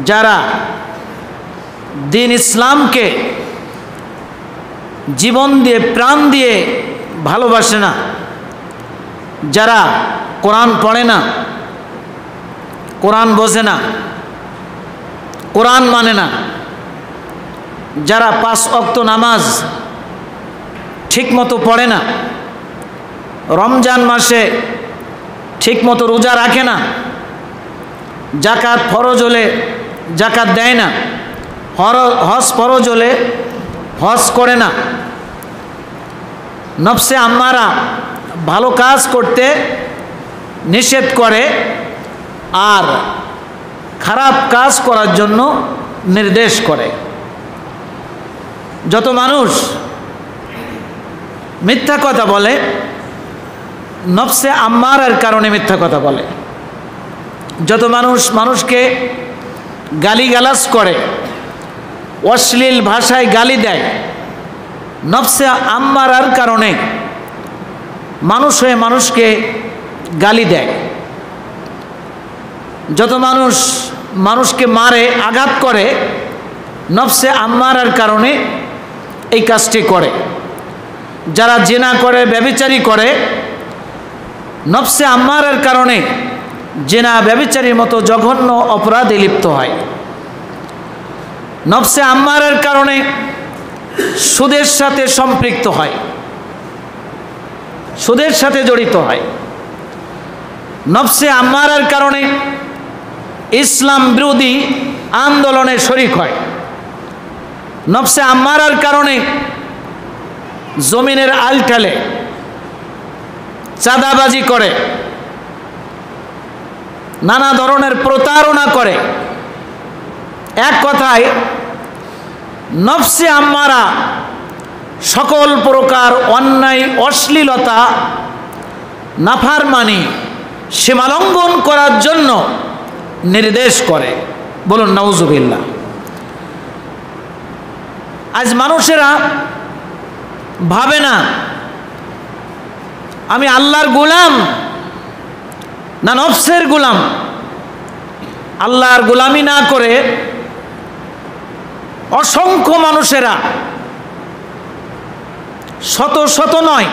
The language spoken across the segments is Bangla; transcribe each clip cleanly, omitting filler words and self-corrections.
যারা দিন ইসলামকে জীবন দিয়ে প্রাণ দিয়ে ভালোবাসে না, যারা কোরআন পড়ে না, কোরআন বোঝে না, কোরআন মানে না, যারা 5 ওয়াক্ত নামাজ ঠিকমতো পড়ে না, রমজান মাসে ঠিকমতো রোজা রাখে না, জাকাত ফরজ হলে জাকাত দেয় না, হজ ফরজ হলে হজ করে না, নফসে আম্মারা ভালো কাজ করতে নিষেধ করে আর খারাপ কাজ করার জন্য নির্দেশ করে। যত মানুষ মিথ্যা কথা বলে, নফসে আম্মারার কারণে মিথ্যা কথা বলে। যত মানুষ মানুষকে গালিগালাজ করে, অশ্লীল ভাষায় গালি দেয়, নফসে আম্মারার কারণে মানুষ হয়ে মানুষকে গালি দেয়। যত মানুষ মানুষকে মারে, আঘাত করে, নফসে আম্মারার কারণে এই কাজটি করে। যারা জিনা করে, ব্যভিচারী করে, নফসে আম্মারার কারণে জিনা ব্যভিচারীর মতো জঘন্য অপরাধে লিপ্ত হয়। নফসে আম্মারার কারণে সুদের সাথে সম্পৃক্ত হয়, সুদের সাথে জড়িত হয়। নফসে আম্মারার কারণে ইসলাম বিরোধী আন্দোলনে শরিক হয়। নফসে আম্মারার কারণে জমিনের আল ঠেলে, চাঁদাবাজি করে, নানা ধরনের প্রতারণা করে। এক কথায় নফসে আম্মারা সকল প্রকার অন্যায়, অশ্লীলতা, নাফরমানি, সীমালঙ্ঘন করার জন্য নির্দেশ করে। বলুন নাউজুবিল্লাহ। আজ মানুষেরা ভাবে না আমি আল্লাহর গোলাম না নফসের গোলাম। আল্লাহর গোলামি না করে অসংখ্য মানুষেরা, শত শত নয়,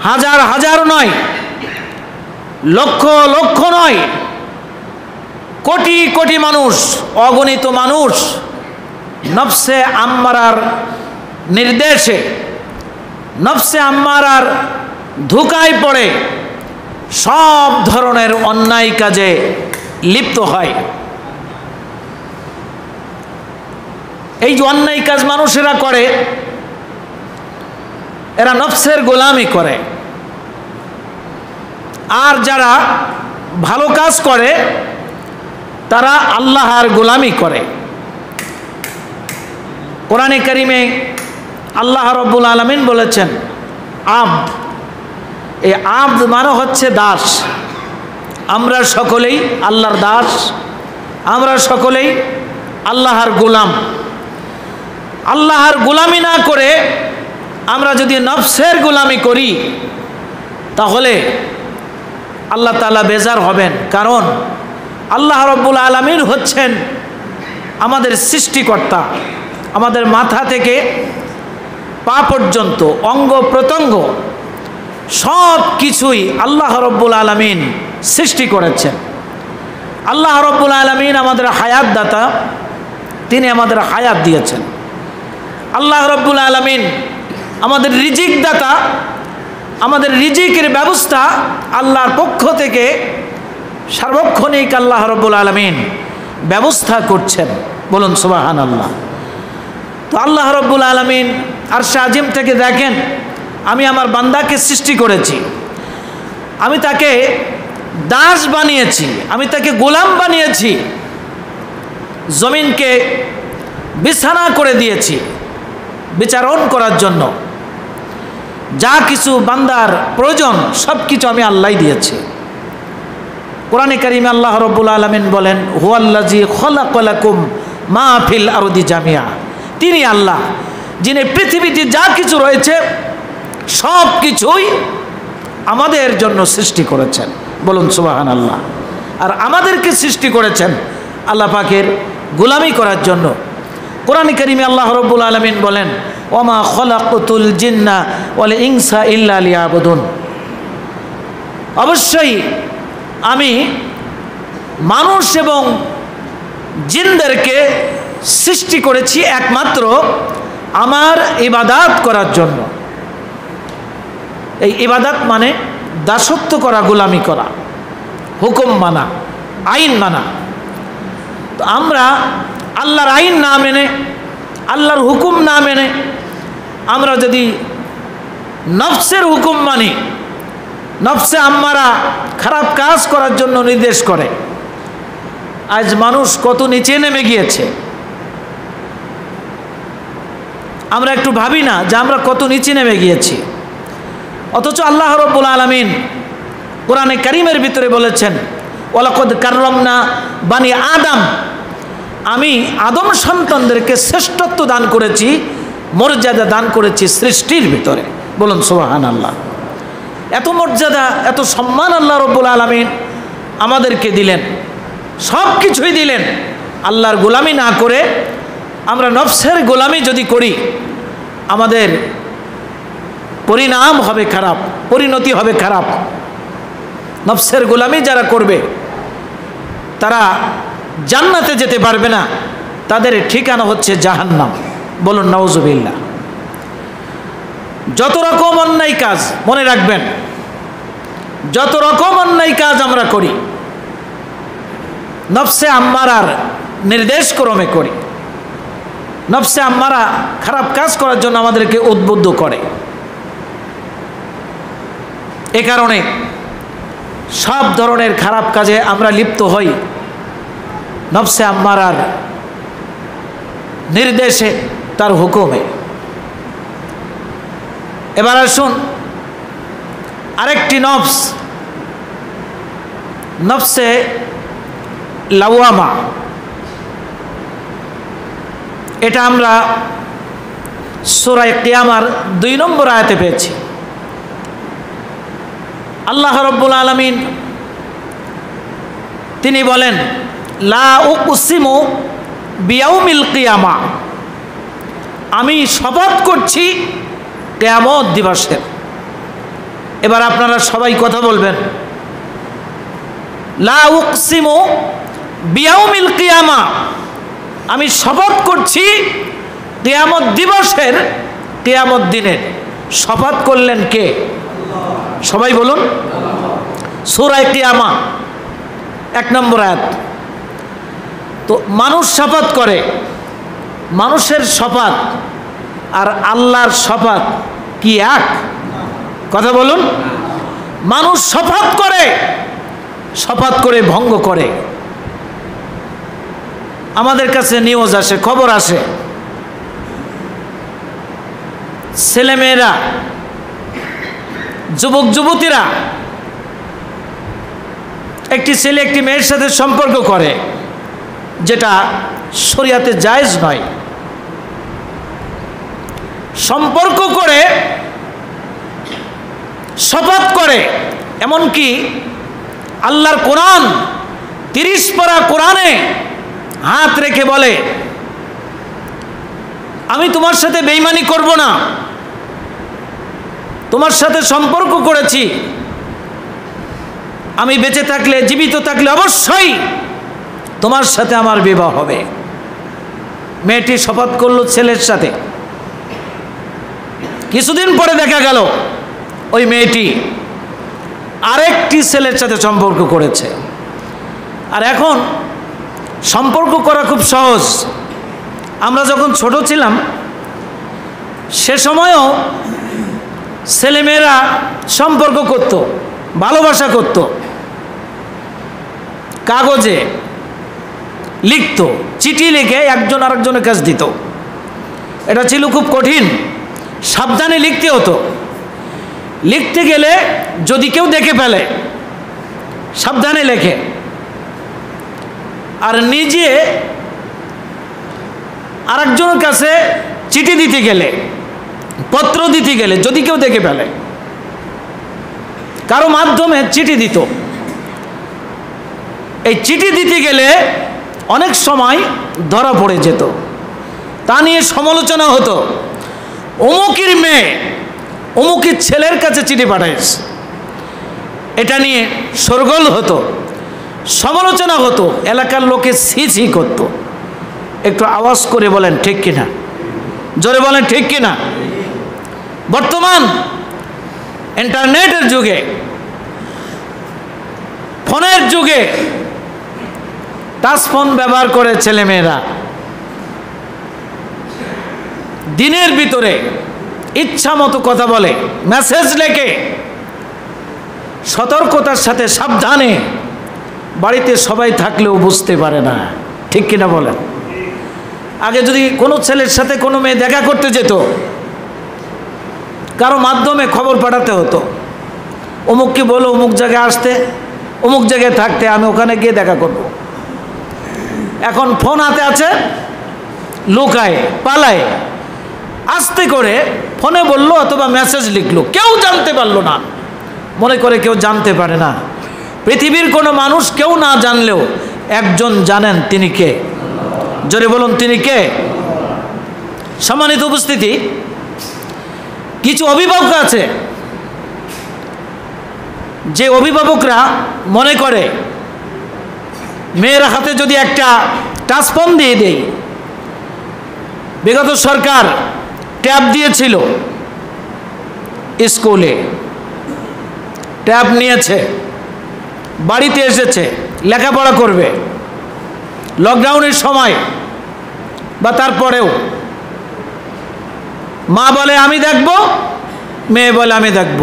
হাজার হাজার নয়, লক্ষ লক্ষ নয়, কোটি কোটি মানুষ, অগণিত মানুষ নফসে আম্মারার নির্দেশে, নফসে আম্মারার ধোঁকায় পড়ে সব ধরনের অন্যায় কাজে লিপ্ত হয়। এই যে অন্যায় কাজ মানুষেরা করে, এরা নফসের গোলামি করে। আর যারা ভালো কাজ করে তারা আল্লাহর গোলামি করে। কোরআনে কারিমে আল্লাহ রাব্বুল আলামিন বলেছেন আব্দ। এই আব্দ মানে হচ্ছে দাস। আমরা সকলেই আল্লাহর দাস, আমরা সকলেই আল্লাহর গোলাম। আল্লাহর গোলামি না করে আমরা যদি নফসের গোলামি করি তাহলে আল্লাহ তাআলা বেজার হবেন। কারণ আল্লাহ রাব্বুল আলামিন হচ্ছেন আমাদের সৃষ্টিকর্তা। আমাদের মাথা থেকে পা পর্যন্ত অঙ্গ প্রত্যঙ্গ সব কিছুই আল্লাহ রাব্বুল আলামিন সৃষ্টি করেছেন। আল্লাহ রাব্বুল আলামিন আমাদের হায়াত দাতা, তিনি আমাদের হায়াত দিয়েছেন। আল্লাহ রাব্বুল আলামিন আমাদের রিজিক দাতা, আমাদের রিজিকের ব্যবস্থা আল্লাহর পক্ষ থেকে সার্বক্ষণিক আল্লাহ রাব্বুল আলামিন ব্যবস্থা করছেন। বলুন সুবহানাল্লাহ। তো আল্লাহ রাব্বুল আলামিন আরশে আজিম থেকে দেখেন, আমি আমার বান্দাকে সৃষ্টি করেছি, আমি তাকে দাস বানিয়েছি, আমি তাকে গোলাম বানিয়েছি, জমিনকে বিছানা করে দিয়েছি বিচারণ করার জন্য। যা কিছু বান্দার প্রয়োজন সব কিছু আমি আল্লাহই দিয়েছি। কোরআনে কারিমে আল্লাহ রাব্বুল আলামিন বলেন হুয়াল্লাযী খালাকালাকুম মা ফিল আরদি জামিয়া। তিনি আল্লাহ যিনি পৃথিবীতে যা কিছু রয়েছে সব কিছুই আমাদের জন্য সৃষ্টি করেছেন। বলুন সুবহানাল্লাহ। আর আমাদেরকে সৃষ্টি করেছেন আল্লাহ পাকের গোলামি করার জন্য। কোরআন কারীমে আল্লাহ রাব্বুল আলামিন বলেন, ওমা খলাকতুল জিন্না ওয়াল ইনসা ইল্লা লিয়াবুদুন, অবশ্যই আমি মানুষ এবং জিনদেরকে সৃষ্টি করেছি একমাত্র আমার ইবাদত করার জন্য। এই ইবাদত মানে দাসত্ব করা, গোলামি করা, হুকুম মানা, আইন মানা। তো আমরা আল্লাহর আইন না মেনে, আল্লাহর হুকুম না মেনে আমরা যদি নফসের হুকুম মানি, নফসে আম্মারা খারাপ কাজ করার জন্য নির্দেশ করে, আজ মানুষ কত নিচে নেমে গিয়েছে। আমরা একটু ভাবি না যে আমরা কত নিচে নেমে গিয়েছি। অথচ আল্লাহ রাব্বুল আলামিন কোরআনে কারীমের ভিতরে বলেছেন, ওয়ালাকাদ কাররামনা বানি আদম, আমি আদম সন্তানদেরকে শ্রেষ্ঠত্ব দান করেছি, মর্যাদা দান করেছি সৃষ্টির ভিতরে। বলুন সুবহানাল্লাহ। এত মর্যাদা, এত সম্মান আল্লাহ রাব্বুল আলামিন আমাদেরকে দিলেন, সব কিছুই দিলেন। আল্লাহর গোলামি না করে আমরা নফসের গোলামি যদি করি, আমাদের পরিণাম হবে খারাপ, পরিণতি হবে খারাপ। নফসের গোলামি যারা করবে তারা জান্নাতে যেতে পারবে না, তাদের ঠিকানা হচ্ছে জাহান্নাম। বলুন নাউজুবিল্লাহ। যত রকম অন্যায় কাজ, মনে রাখবেন, যত রকম অন্যায় কাজ আমরা করি নফসে আম্মারার নির্দেশ ক্রমে করি। নফসে আম্মারা খারাপ কাজ করার জন্য আমাদেরকে উদ্বুদ্ধ করে। এ কারণে সব ধরনের খারাপ কাজে আমরা লিপ্ত হই নফসে আম্মারার নির্দেশে, তার হুকুমে। এবার আসুন আরেকটি নফস, নফসে লাওয়ামা। এটা আমরা সূরা কিয়ামার 2 নম্বর আয়াতে পেয়েছি। আল্লাহ রাব্বুল আলামিন তিনি বলেন, লা উকসিমু বিয়াউমিল কিয়ামা, আমি শপথ করছি কিয়ামত দিবসের। এবার আপনারা সবাই কথা বলবেন, লা উকসিমু বিয়াউমিল কিয়ামা, আমি শপথ করছি কিয়ামত দিবসের, কিয়ামত দিনের। শপথ করলেন কে? সবাই বলুন। সূরা কিয়ামা 1 নম্বর আয়াত। তো মানুষ শপথ করে, মানুষের শপথ আর আল্লাহর শপথ কি এক? কথা বলুন। মানুষ শপথ করে, শপথ করে ভঙ্গ করে। আমাদের কাছে নিউজ আসে, খবর আসে, ছেলেমেয়েরা, যুবক যুবতীরা একটি ছেলে একটি মেয়ের সাথে সম্পর্ক করে, যেটা শরিয়াতে জায়েজ নয়। সম্পর্ক করে, শপথ করে, এমনকি আল্লাহর কোরআন 30 পারা কোরআনে হাত রেখে বলে, আমি তোমার সাথে বেঈমানি করব না, তোমার সাথে সম্পর্ক করেছি, আমি বেঁচে থাকলে, জীবিত থাকলে অবশ্যই তোমার সাথে আমার বিবাহ হবে। মেয়েটি শপথ করলো ছেলের সাথে। কিছুদিন পরে দেখা গেল ওই মেয়েটি আরেকটি ছেলের সাথে সম্পর্ক করেছে। আর এখন সম্পর্ক করা খুব সহজ। আমরা যখন ছোট ছিলাম সে সময়ও ছেলেমেয়েরা সম্পর্ক করত, ভালোবাসা করত, কাগজে লিখত, চিঠি লিখে একজন আরেকজনের কাছে দিত। এটা ছিল খুব কঠিন, সাবধানে লিখতে হতো। লিখতে গেলে যদি কেউ দেখে ফেলে, সাবধানে লেখে। আর নিজে আরেকজনের কাছে চিঠি দিতে গেলে, পত্র দিতে গেলে যদি কেউ দেখে ফেলে, কারো মাধ্যমে চিঠি দিত। এই চিঠি দিতে গেলে অনেক সময় ধরা পড়ে যেত, তা নিয়ে সমালোচনা হতো। অমুকের মেয়ে অমুকের ছেলের কাছে চিঠি পাঠাইছে, এটা নিয়ে শোরগোল হতো, সমালোচনা হতো, এলাকার লোকে ছি ছি করতো। একটু আওয়াজ করে বলেন ঠিক কিনা, জোরে বলেন ঠিক কিনা। বর্তমান ইন্টারনেটের যুগে, ফোনের যুগে, টাচ ফোন ব্যবহার করে ছেলেমেয়েরা দিনের ভিতরে ইচ্ছা মতো কথা বলে, মেসেজ লেখে, সতর্কতার সাথে সাবধানে, বাড়িতে সবাই থাকলেও বুঝতে পারে না, ঠিক কিনা বলেন। আগে যদি কোনো ছেলের সাথে কোনো মেয়ে দেখা করতে যেত, কারো মাধ্যমে খবর পাঠাতে হতো, অমুককে বলো অমুক জায়গায় আসতে, অমুক জায়গায় থাকতে, আমি ওখানে গিয়ে দেখা করব। এখন ফোন হাতে আছে, লুকায় পালায়, আস্তে করে ফোনে বললো অথবা মেসেজ লিখলো, কেউ জানতে পারলো না, মনে করে কেউ জানতে পারে না। পৃথিবীর কোনো মানুষ কেউ না জানলেও একজন জানেন, তিনি কে? জোরে বলুন তিনি কে? সম্মানিত উপস্থিতি, কিছু অভিভাবক আছে যে অভিভাবকরা মনে করে মেয়ের হাতে যদি একটা টাচ ফোন দিয়ে দেই, বিগত সরকার ট্যাব দিয়েছিল, স্কুলে ট্যাব নিয়েছে, বাড়িতে এসেছে, লেখাপড়া করবে। লকডাউনের সময় বা তারপরেও মা বলে আমি দেখব, মেয়ে বলে আমি দেখব,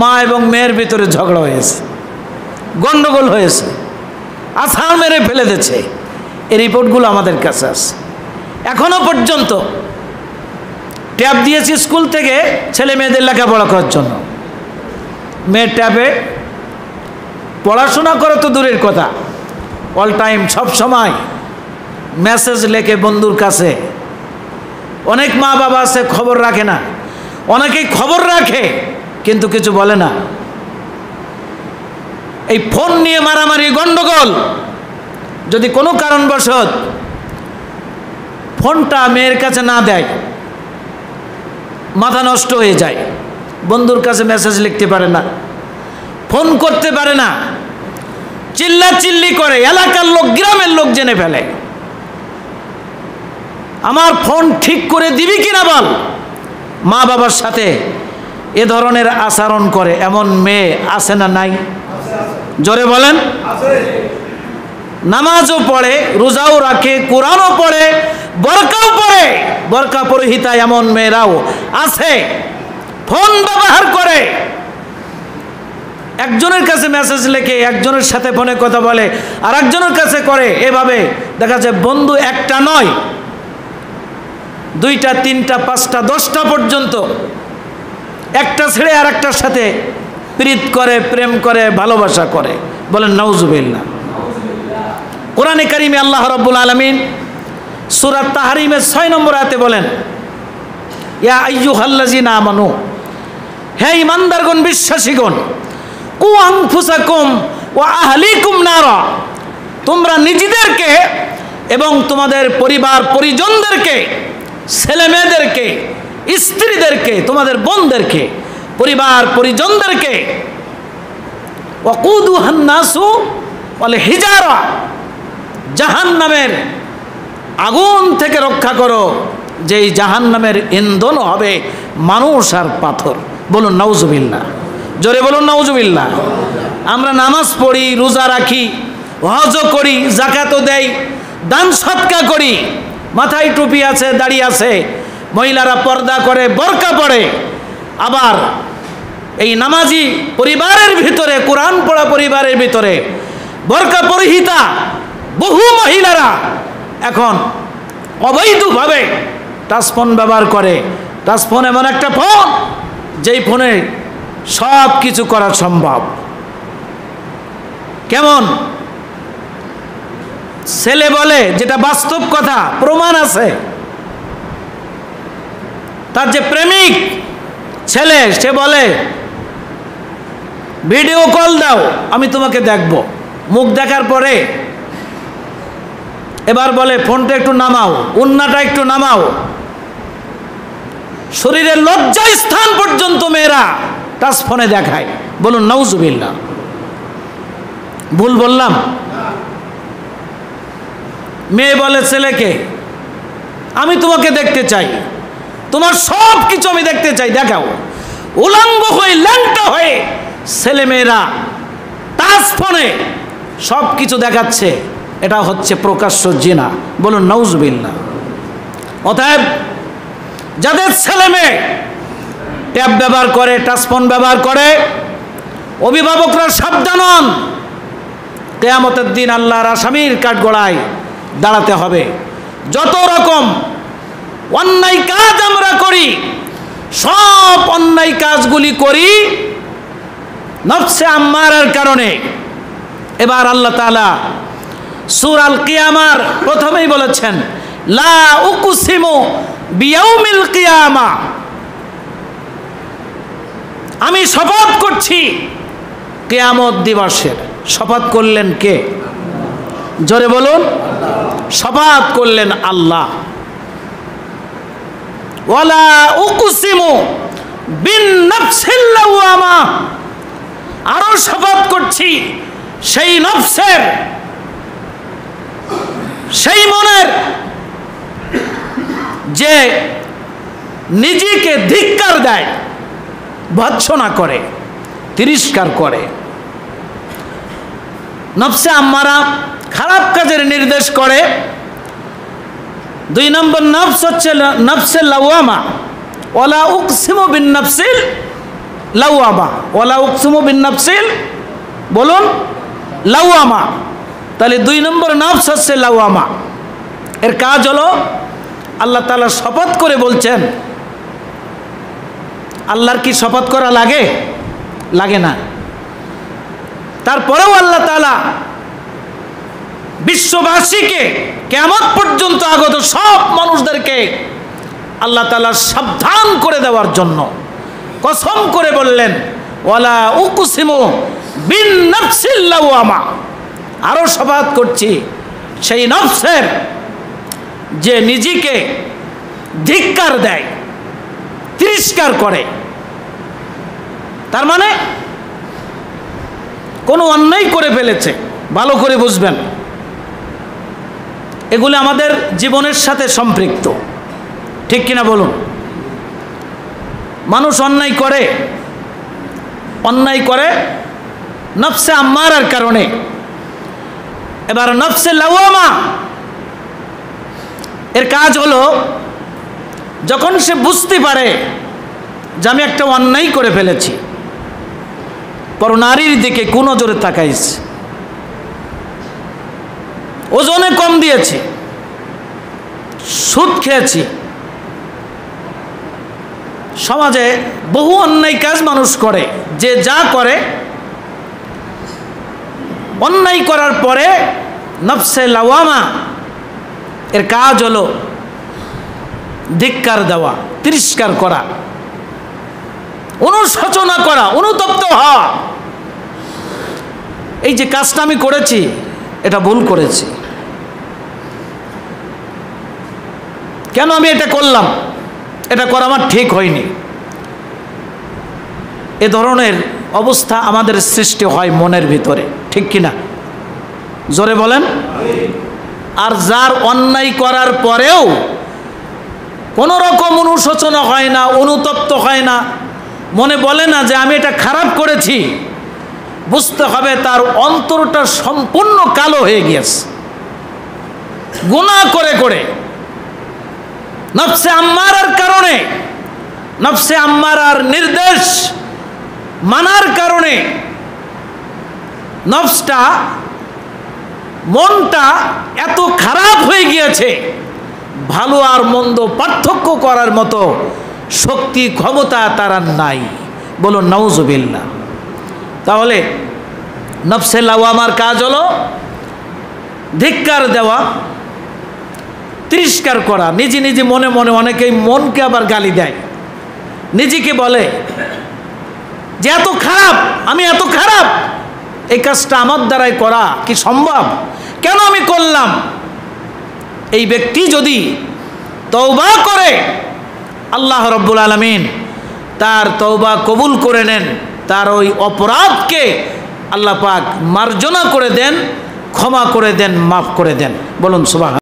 মা এবং মেয়ের ভিতরে ঝগড়া হয়েছে, গন্ডগোল হয়েছে, আছাড় মেরে ফেলে দিয়েছে। এই রিপোর্টগুলো আমাদের কাছে আছে। এখনো পর্যন্ত ট্যাব দিয়েছি স্কুল থেকে ছেলে মেয়েদের লেখাপড়া করার জন্য, মেয়ের ট্যাবে পড়াশোনা করে তো দূরের কথা, অল টাইম সব সময় মেসেজ লেখে বন্ধুর কাছে। অনেক মা বাবা আছে খবর রাখে না, অনেকেই খবর রাখে কিন্তু কিছু বলে না। এই ফোন নিয়ে মারামারি, গন্ডগোল, যদি কোনো কারণবশত ফোনটা মেয়ের কাছে না দেয়, মাথা নষ্ট হয়ে যায়। বন্ধুর কাছে মেসেজ লিখতে পারে না, ফোন করতে পারে না, চিল্লা চিল্লি করে, এলাকার লোক, গ্রামের লোক জেনে ফেলে। আমার ফোন ঠিক করে দিবি কিনা বল। মা বাবার সাথে এ ধরনের আচরণ করে এমন মেয়ে আছে না নাই? জোরে বলেন। নামাজও পড়ে, রোজাও রাখে, কোরআনও পড়ে, বোরকাও পড়ে, বোরকা পরিহিতা এমন মেয়েরাও আছে, ফোন ব্যবহার করে। একজনের কাছে মেসেজ লেখে, একজনের সাথে ফোনে কথা বলে, আর একজনের কাছে করে। এভাবে দেখা যায় বন্ধু একটা নয়, দুইটা, তিনটা, পাঁচটা, 10টা পর্যন্ত একটা ছেড়ে আর একটার সাথে প্রীত করে, প্রেম করে, ভালোবাসা করে। বলেন নাউজুবিল্লাহ। কোরআনে কারিমে আল্লাহ রাব্বুল আলামিন সূরা তাহরিমের 6 নম্বর আয়াতে বলেন, ইয়া আইয়ুহাল্লাযিনা আমানু, হে ঈমানদারগণ, বিশ্বাসীগণ, কু আনফুসাকুম ওয়া আহলিকুম নারা, তোমরা নিজেদেরকে এবং তোমাদের পরিবার পরিজনদেরকে, ছেলে মেয়েদেরকে, স্ত্রীদেরকে, তোমাদের বোনদেরকে, পরিবার পরিজনদেরকে, ওয়াকুদুহান নাসু ওয়াল হিজারা, জাহান্নামের আগুন থেকে রক্ষা করো, যেই জাহান্নামের ইন্ধন হবে মানুষ আর পাথর। বলুন নাউজুবিল্লাহ, জোরে বলুন নাউজুবিল্লাহ। আমরা নামাজ পড়ি, রোজা রাখি, হজও করি, যাকাতও দেই, দান সদকা করি, মাথায় টুপি আছে, দাড়ি আছে, মহিলারা পর্দা করে, বোরকা পড়ে। আবার এই নামাজি পরিবারের ভিতরে, কোরআন পড়া পরিবারের ভিতরে বোরকা পরিহিতা বহু মহিলারা এখন অবৈধভাবে টাচফোন ব্যবহার করে। টাচফোন এমন একটা ফোন, যেই ফোনে সব কিছু করা সম্ভব। কেমন? ছেলে বলে, যেটা বাস্তব কথা, প্রমাণ আছে, তার যে প্রেমিক ছেলে, সে বলে ভিডিও কল দাও, আমি তোমাকে দেখব। মুখ দেখার পরে এবার বলে ফোনটা একটু নামাও, উন্নাটা একটু নামাও। শরীরের লজ্জা স্থান পর্যন্ত মেয়েরা টাচ ফোনে দেখায়। বলুন নাউজুবিল্লাহ। ভুল বললাম? মেয়ে বলে ছেলেকে, আমি তোমাকে দেখতে চাই, তোমার সব কিছু আমি দেখতে চাই, দেখাও। উলঙ্গ হয়ে ল্যাংটা হয়ে ছেলে মেয়েরা টাচ ফোনে সব কিছু দেখাচ্ছে, এটা হচ্ছে প্রকাশ্য জিনা। বলুন নাউজুবিল্লাহ। অতএব যাদের ছেলে মেয়ে ট্যাব ব্যবহার করে, টাচফোন ব্যবহার করে, অভিভাবকরা সাবধান হন। কিয়ামতের দিন আল্লাহর আসামির কাঠগড়ায় দাঁড়াতে হবে। যত রকম অন্যায় কাজ আমরা করি, সব অন্যায় কাজগুলি করি নফসে আম্মারার কারণে। এবার আল্লাহ তাআলা সূরা আল কিয়ামার প্রথমেই বলেছেন, লা উকসিমু বিয়াউমিল কিয়ামা, আমি শপথ করছি কিয়ামত দিবসের। শপথ করলেন কে? জোরে বলুন। শপথ করলেন আল্লাহ। ওয়ালা উকসিমু বিন নাফসিল লাওয়ামা, আরো শপথ করছি সেই নফসের, সেই মনের যে নিজেকে ধিক্কার দেয়, ভৎসনা করে, তিরস্কার করে। নফসে আম্মারা খারাপ কাজের নির্দেশ করে। 2 নম্বর নফস হচ্ছে নফসে লাওয়ামা। ওয়ালা উকসিমু বিন নাফসিল লাওয়ামা, ওয়ালা উকসিমু বিন নাফসিল, বলুন লাওয়ামা। তাহলে 2 নম্বর নফস হচ্ছে লাওয়ামা। এর কাজ হলো, আল্লাহ তাআলা শপথ করে বলছেন। আল্লাহর কি শপথ করা লাগে? লাগে না। তারপরেও আল্লাহ তাআলা বিশ্ববাসীকে, কিয়ামত পর্যন্ত আগত সব মানুষদেরকে আল্লাহ তাআলা সাবধান করে দেওয়ার জন্য কসম করে বললেন, ওয়ালা উকসিমু বিন নাফসিল লাওয়ামা, আরো শপথ করছি সেই নফসের যে নিজেকে ধিক্কার দেয়, তিরস্কার করে। তার মানে কোনো অন্যায় করে ফেলেছে। ভালো করে বুঝবেন, এগুলো আমাদের জীবনের সাথে সম্পৃক্ত, ঠিক কিনা বলুন? মানুষ অন্যায় করে, অন্যায় করে নফসে আম্মারার কারণে। এবার নফসে লাওয়ামা এর কাজ হলো, যখন সে বুঝতে পারে যে আমি একটা অন্যায় করে ফেলেছি, পর নারীর দিকে কোন নজরে তাকাইছে, ওজনে কম দিয়েছি, সুদ খেয়েছি। সমাজে বহু অন্যায় কাজ মানুষ করে। যে যা করে, অন্যায় করার পরে নফসে লাওয়ামা এর কাজ হলো ধিক্কার দেওয়া, তিরস্কার করা, অনুশোচনা করা, অনুতপ্ত হওয়া। এই যে কাজটা আমি করেছি, এটা ভুল করেছি, কেন আমি এটা করলাম, এটা করা আমার ঠিক হয়নি। এ ধরনের অবস্থা আমাদের সৃষ্টি হয় মনের ভিতরে, ঠিক কিনা? জোরে বলেন। আর যার অন্যায় করার পরেও কোনো রকম অনুশোচনা হয় না, অনুতপ্ত হয় না, মনে বলে না যে আমি এটা খারাপ করেছি, বুঝতে হবে তার অন্তরটা সম্পূর্ণ কালো হয়ে গিয়েছে গুনাহ করে করে। নফসে আম্মারার কারণে, নফসে আম্মারার নির্দেশ মানার কারণে নফসটা, মনটা এত খারাপ হয়ে গিয়েছে, ভালো আর মন্দ পার্থক্য করার মতো শক্তি ক্ষমতা তার নাই। বলুন নাউজুবিল্লাহ। তাহলে নফসে লাওয়ামার কাজ হলো ধিক্কার দেওয়া, তিরস্কার করা, নিজে নিজে মনে মনে। অনেকেই মনকে আবার গালি দেয়, নিজেকে বলে যে এত খারাপ, আমি এত খারাপ, এই কাজটা আমার দ্বারাই করা কি সম্ভব, কেন আমি করলাম? এই ব্যক্তি যদি তওবা করে আল্লাহ রাব্বুল আলামিন তার তওবা কবুল করে নেন, তার ওই অপরাধকে আল্লাহ পাক মার্জনা করে দেন, ক্ষমা করে দেন, মাফ করে দেন। বলুন সুবহান।